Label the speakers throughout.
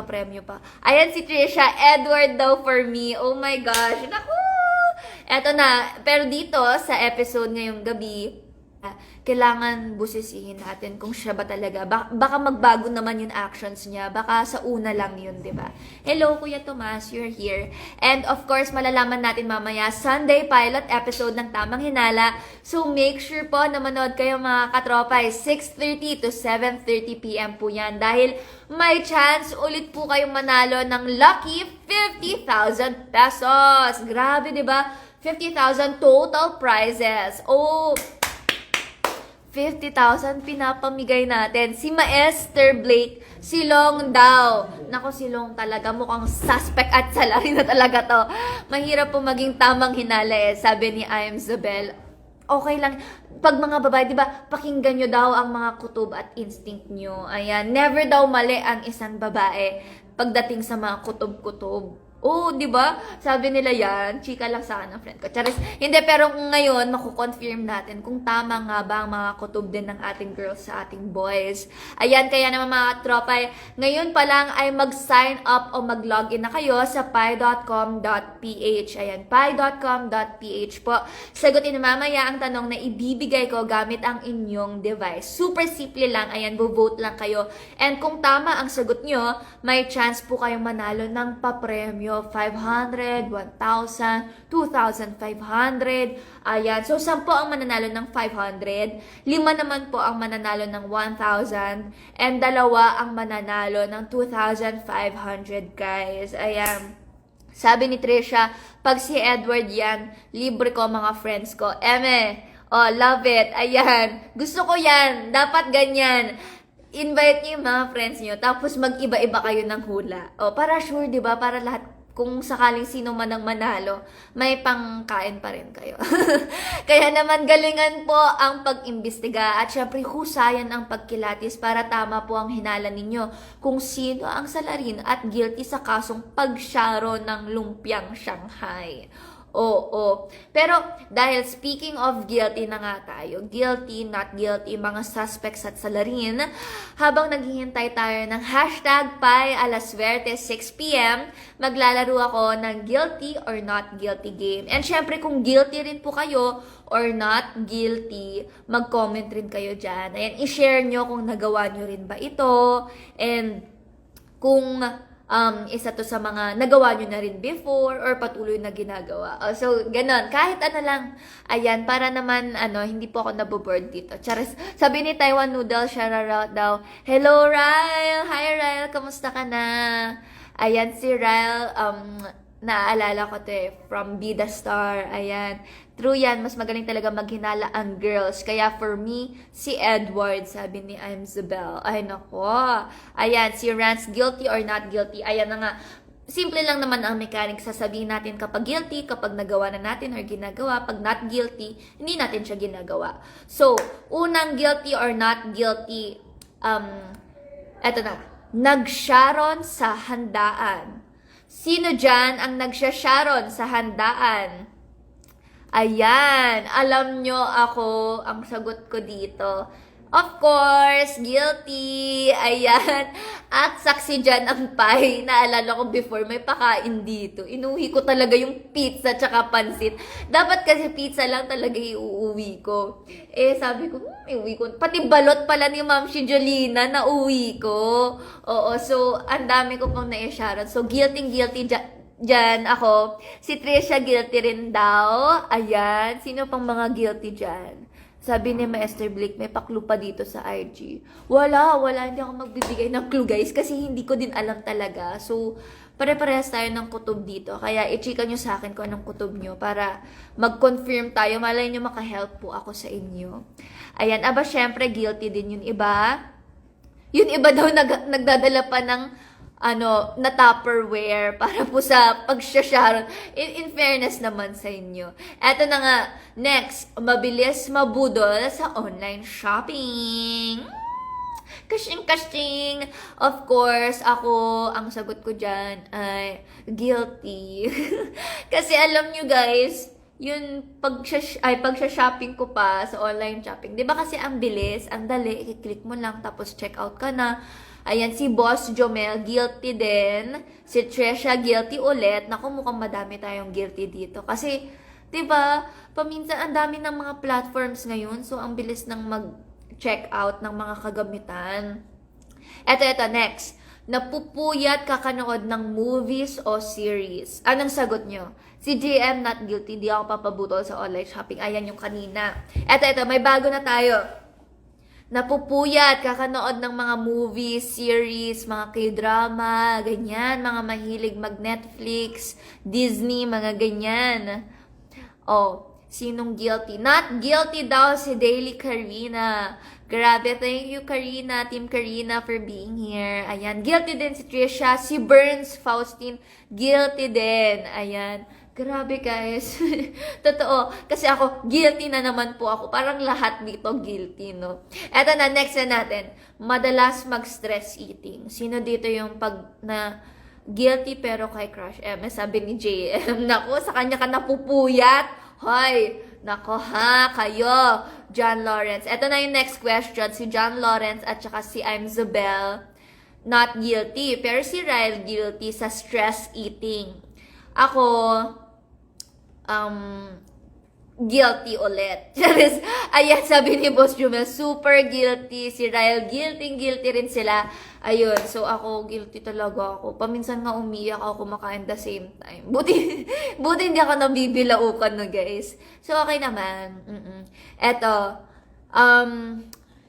Speaker 1: premyo pa. Ayan si Trisha, Edward daw for me. Oh my gosh. Naku! Eto na. Pero dito, sa episode ngayong gabi, kailangan busisihin natin kung siya ba talaga. Baka magbago naman yung actions niya. Baka sa una lang yun, di ba? Hello, Kuya Tomas. You're here. And of course, malalaman natin mamaya Sunday pilot episode ng Tamang Hinala. So make sure po na manood kayo mga katropay. 6:30 to 7:30 p.m. po yan. Dahil may chance ulit po kayong manalo ng lucky 50,000 pesos. Grabe, di ba? 50,000 total prizes. Oh, 50,000 pinapamigay natin. Si Maester Blake, silong daw. Nako, silong talaga. Mukhang suspect at salari na talaga to. Mahirap po maging tamang hinala eh. Sabi ni I am Zabel. Okay lang. Pag mga babae, di ba, pakinggan nyo daw ang mga kutob at instinct nyo. Ayan, never daw mali ang isang babae pagdating sa mga kutob-kutob. Oh, di ba? Sabi nila yan, chika lang sa akin ng friend ko. Charis, hindi, pero ngayon, makukonfirm natin kung tama nga ba ang mga kutob din ng ating girls sa ating boys. Ayan, kaya naman mga tropay, ngayon pa lang ay mag-sign up o mag-login na kayo sa pi.com.ph. Ayan, pi.com.ph po. Sagutin na mamaya ang tanong na ibibigay ko gamit ang inyong device. Super simple lang, ayan, vote lang kayo. And kung tama ang sagot nyo, may chance po kayong manalo ng papremyo. 500, 1,000, 2,500. Ayan. So, 10 ang mananalo ng 500. 5 naman po ang mananalo ng 1,000. And 2 ang mananalo ng 2,500, guys. Ayan. Sabi ni Trisha, pag si Edward yan, libre ko mga friends ko. Oh, love it. Ayan. Gusto ko yan. Dapat ganyan. Invite niyo yung mga friends niyo, tapos mag-iba-iba kayo ng hula. O, para sure, di ba? Para lahat, kung sakaling sino man ang manalo, may pangkain pa rin kayo. Kaya naman, galingan po ang pag-imbestiga at syempre husayan ang pagkilatis para tama po ang hinala ninyo kung sino ang salarin at guilty sa kasong pagsyaro ng lumpiang Shanghai. Oo. Pero dahil speaking of guilty na nga tayo, guilty, not guilty, mga suspects at salarin, habang naghihintay tayo ng hashtag Pi Alaswerte 6pm, maglalaro ako ng guilty or not guilty game. And syempre kung guilty rin po kayo or not guilty, mag-comment rin kayo dyan. Ayan, i-share nyo kung nagawa nyo rin ba ito, and kung isa to sa mga nagawa nyo na rin before or patuloy na ginagawa. So, ganon. Kahit ano lang. Ayan, para naman, hindi po ako naboboard dito. Charis, sabi ni Taiwan Noodle, shoutout daw, hello, Ryle! Hi, Ryle! Kamusta ka na? Ayan, si Ryle, naaalala ko to from Bida Star. Ayan. True yan, mas magaling talaga maghinala ang girls. Kaya for me, si Edward, sabi ni I'm Zabel. Ay, nako. Ayan, si Rance, guilty or not guilty. Ayan na nga. Simple lang naman ang mechanic. Sasabihin natin kapag guilty, kapag nagawa na natin or ginagawa. Pag not guilty, hindi natin siya ginagawa. So, unang guilty or not guilty, eto na. Nag-sharon sa handaan. Sino dyan ang nagsya-sharon sa handaan? Ayan, alam nyo ako, ang sagot ko dito. Of course, guilty. Ayan. At saksi dyan ang pie. Naalala ko before, may pakain dito. Inuwi ko talaga yung pizza tsaka pansit. Dapat kasi pizza lang talaga iuuwi ko. Sabi ko, iuwi ko. Pati balot pala ni Ma'am si Jolina na uwi ko. Oo, so, ang dami ko pang na-sharon. So, guilty dyan ako. Si Trisha guilty rin daw. Ayan. Sino pang mga guilty dyan? Sabi ni Maester Blake, may pa-clue pa dito sa IG. Wala. Hindi ako magbibigay ng clue, guys. Kasi hindi ko din alam talaga. So, pare-parehas tayo ng kutob dito. Kaya, i-chika nyo sa akin kung anong kutob nyo para mag-confirm tayo. Malay nyo makahelp po ako sa inyo. Ayan. Aba, syempre, guilty din yung iba. Yung iba daw nagdadala pa ng na Tupperware para po sa pagsasharon. In fairness naman sa inyo. Eto na nga, next, mabilis mabudol sa online shopping. Kashing. Of course, ako, ang sagot ko dyan ay guilty. Kasi alam nyo guys, yun, pagsha-shopping ko pa sa online shopping. Di ba kasi ang bilis, ang dali, i-click mo lang, tapos check out ka na. Ayan, si Boss Jomel, guilty din. Si Tresha, guilty ulit. Naku, mukhang madami tayong guilty dito. Kasi, 'di ba, paminsan ang dami ng mga platforms ngayon. So, ang bilis ng mag-check out ng mga kagamitan. Eto, next. Napupuyat kakanood ng movies o series? Anong sagot nyo? Si JM, not guilty. Di ako papabutol sa online shopping. Ayan yung kanina. Eto, may bago na tayo. Napupuyat kakanood ng mga movies, series, mga K-drama, ganyan. Mga mahilig mag-Netflix, Disney, mga ganyan. Oh, sinong guilty? Not guilty daw si Daily Karina. Grabe, thank you Karina, Team Karina for being here. Ayan, guilty din si Trisha, si Burns Faustine, guilty din. Ayan, grabe guys. Totoo, kasi ako, guilty na naman po ako. Parang lahat dito guilty, no? Eto na, next na natin. Madalas mag-stress eating. Sino dito yung pag na guilty pero kay Crush MS? Sabi ni JM, naku, sa kanya ka napupuyat. Hoy, nako ha, kayo, John Lawrence. Ito na yung next question. Si John Lawrence at saka si I'm Zobel, not guilty. Pero si Ryle guilty sa stress eating. Ako, guilty ulit. Ayan, sabi ni Boss Jumel, super guilty. Si Ryle, guilty rin sila. Ayun, so ako, guilty talaga ako. Paminsan nga umiyak ako kumakain the same time. Buti hindi ako nabibilaukan no, guys. So, okay naman. Eto,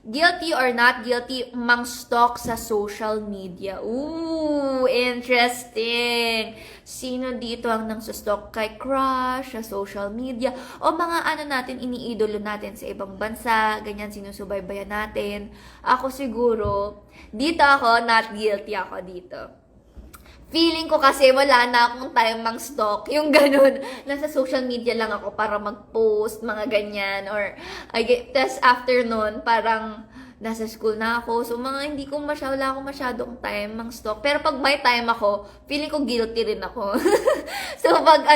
Speaker 1: guilty or not guilty, mang-stalk sa social media. Ooh, interesting. Sino dito ang nang-stalk kay crush sa social media? O mga ano natin, iniidolo natin sa ibang bansa, ganyan, sinusubaybayan natin. Ako siguro, dito ako, not guilty ako dito. Feeling ko kasi wala na akong time mang-stalk. Yung ganun, nasa social media lang ako para mag-post, mga ganyan. Or, tas after nun, parang nasa school na ako. So, mga hindi ko wala akong masyadong time mang-stalk. Pero pag may time ako, feeling ko guilty rin ako. So, pag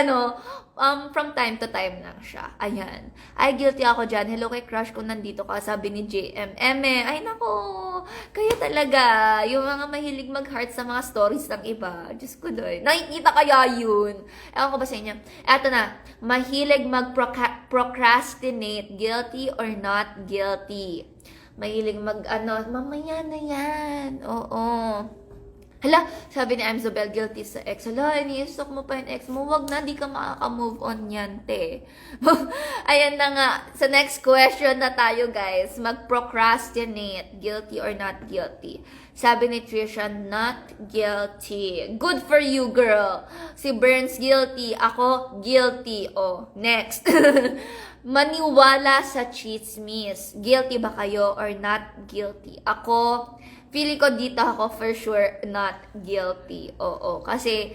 Speaker 1: from time to time lang siya. Ayan. Ay, guilty ako dyan. Hello kay crush kung nandito ka. Sabi ni JM. Ay nako. Kayo talaga. Yung mga mahilig mag-heart sa mga stories ng iba. Diyos ko doy. Nakikita kaya yun. Ewan ko ba sa inyo? Eto na. Mahilig mag-procrastinate. Guilty or not guilty? Mahilig mamaya na yan. Oo. Hala, sabi ni I'm Zobel, guilty sa ex. Hala, ini-stalk mo pa yung ex mo. Wag na, di ka makaka-move on yan, te. Ayan na nga. Sa next question na tayo, guys. Mag-procrastinate. Guilty or not guilty? Sabi ni Trisha, not guilty. Good for you, girl. Si Burns, guilty. Ako, guilty. Oh, next. Maniwala sa chismis. Guilty ba kayo or not guilty? Ako, feeling ko dito ako for sure not guilty. Oo, kasi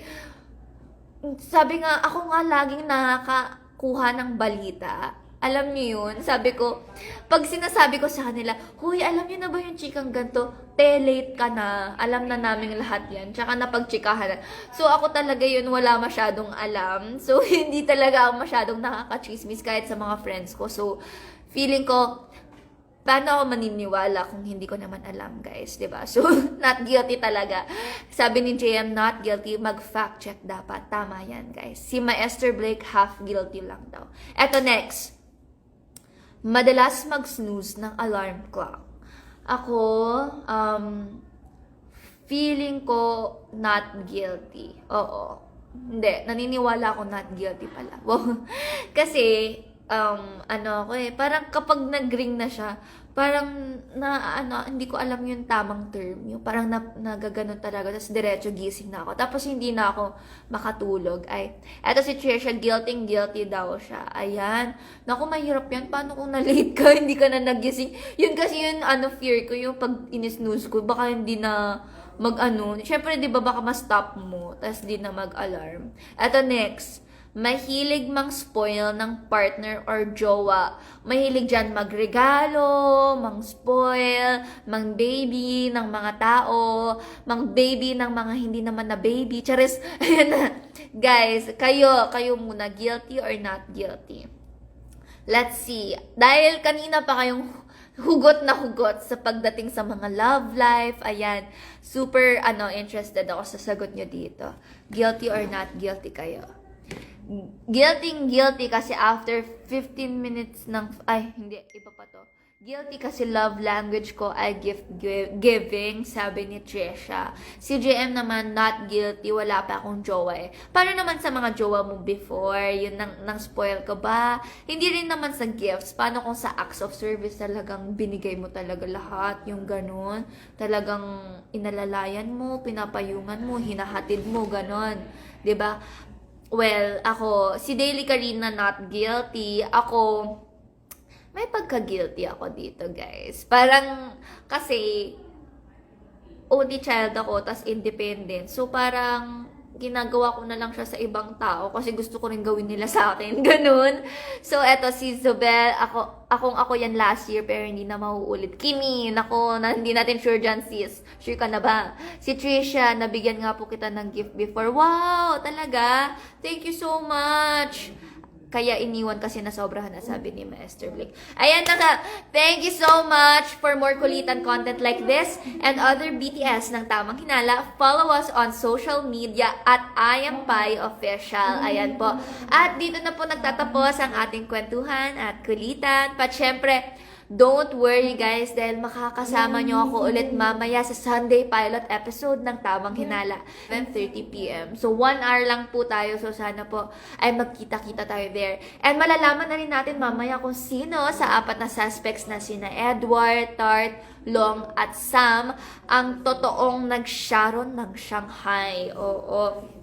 Speaker 1: sabi nga, ako nga laging nakakakuha ng balita. Alam niyo yun? Sabi ko, pag sinasabi ko sa kanila, huy, alam niyo na ba yung chikang ganito? Late ka na. Alam na namin lahat yan. Tsaka napagchikahan na. So, ako talaga yun, wala masyadong alam. So, hindi talaga ako masyadong nakaka-chismis kahit sa mga friends ko. So, feeling ko, paano ako maniniwala kung hindi ko naman alam, guys, 'di ba? So, not guilty talaga. Sabi ni JM, not guilty, mag-fact check dapat. Tama 'yan, guys. Si Maester Blake, half guilty lang daw. Eto next. Madalas mag-snooze ng alarm clock. Ako, feeling ko not guilty. Oo. Hindi, naniniwala ako not guilty pala. Kasi ako parang kapag nag-ring na siya, parang hindi ko alam yung tamang term. Yung parang nagaganon talaga, tapos diretso gising na ako. Tapos hindi na ako makatulog. Eto si Trisha, guilty daw siya. Ayan. Naku, mahirap yan. Paano kung na-late ka, hindi ka na nagising? Yun kasi yun, fear ko, yung pag inisnooze ko, baka hindi na syempre, di ba, baka ma-stop mo, tapos di na mag-alarm. Eto next. Mahilig mang-spoil ng partner or jowa. Mahilig dyan magregalo, mang-spoil, mang-baby ng mga tao, mang-baby ng mga hindi naman na baby. Charis, ayan na. Guys, kayo muna, guilty or not guilty? Let's see. Dahil kanina pa kayong hugot na hugot sa pagdating sa mga love life. Ayan, super interested ako sa sagot nyo dito. Guilty or not guilty kayo? Guilty kasi after 15 minutes ng, ay hindi, iba pa to. Guilty kasi love language ko ay giving, sabi ni Trisha. Si JM naman, not guilty, wala pa akong jowa eh. Paano naman sa mga jowa mo before? Yun nang spoil ka ba? Hindi rin naman sa gifts. Paano kung sa acts of service talagang binigay mo talaga lahat? Yung ganun. Talagang inalalayan mo, pinapayungan mo, hinahatid mo, ganun. 'Di ba? Well, ako, si Daily Karina not guilty. Ako, may pagka-guilty ako dito, guys. Parang, kasi, only child ako, tas independent. So, parang, ginagawa ko na lang siya sa ibang tao kasi gusto ko rin gawin nila sa akin. Ganun. So, eto si Zobel. Ako yan last year pero hindi na mauulit. Kimi, hindi natin sure dyan, sis. Sure ka na ba? Si Trisha, nabigyan nga po kita ng gift before. Wow! Talaga? Thank you so much! Kaya iniwan kasi nasobrahan na, sabi ni Master Blake. Ayan na. Thank you so much for more kulitan content like this and other BTS ng Tamang Hinala. Follow us on social media at I Am Pai Official. Ayan po. At dito na po nagtatapos ang ating kwentuhan at kulitan. Pat syempre, don't worry guys dahil makakasama nyo ako ulit mamaya sa Sunday pilot episode ng Tamang Hinala 7:30 p.m. So 1 hour lang po tayo, so sana po ay magkita-kita tayo there. And malalaman na rin natin mamaya kung sino sa 4 na suspects na sina Edward, Tart, Long at Sam ang totoong nag-Sharon ng Shanghai. Oo.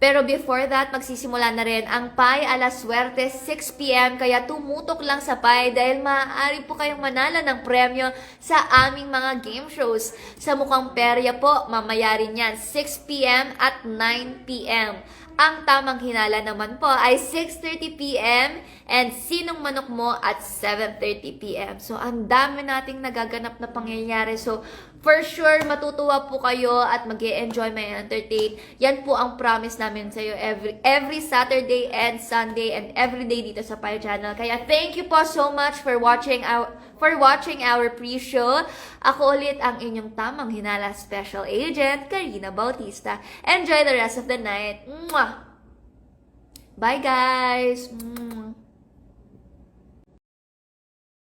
Speaker 1: Pero before that, magsisimula na rin ang Pai Alas Suerte 6 p.m. Kaya tumutok lang sa Pai dahil maaari po kayong manala ng premyo sa aming mga game shows. Sa Mukhang Perya po, mamaya rin yan 6 p.m. at 9 p.m. Ang Tamang Hinala naman po ay 6:30 p.m. and Sinong Manok Mo at 7:30 p.m. So, ang dami nating nagaganap na pangyayari. So, for sure, matutuwa po kayo at mag-enjoy, may entertain. Yan po ang promise namin sa iyo every Saturday and Sunday and every day dito sa Pai Channel. Kaya thank you po so much for watching our pre-show. Ako ulit ang inyong Tamang Hinala Special Agent, Karina Bautista. Enjoy the rest of the night. Mwah! Bye guys! Mwah!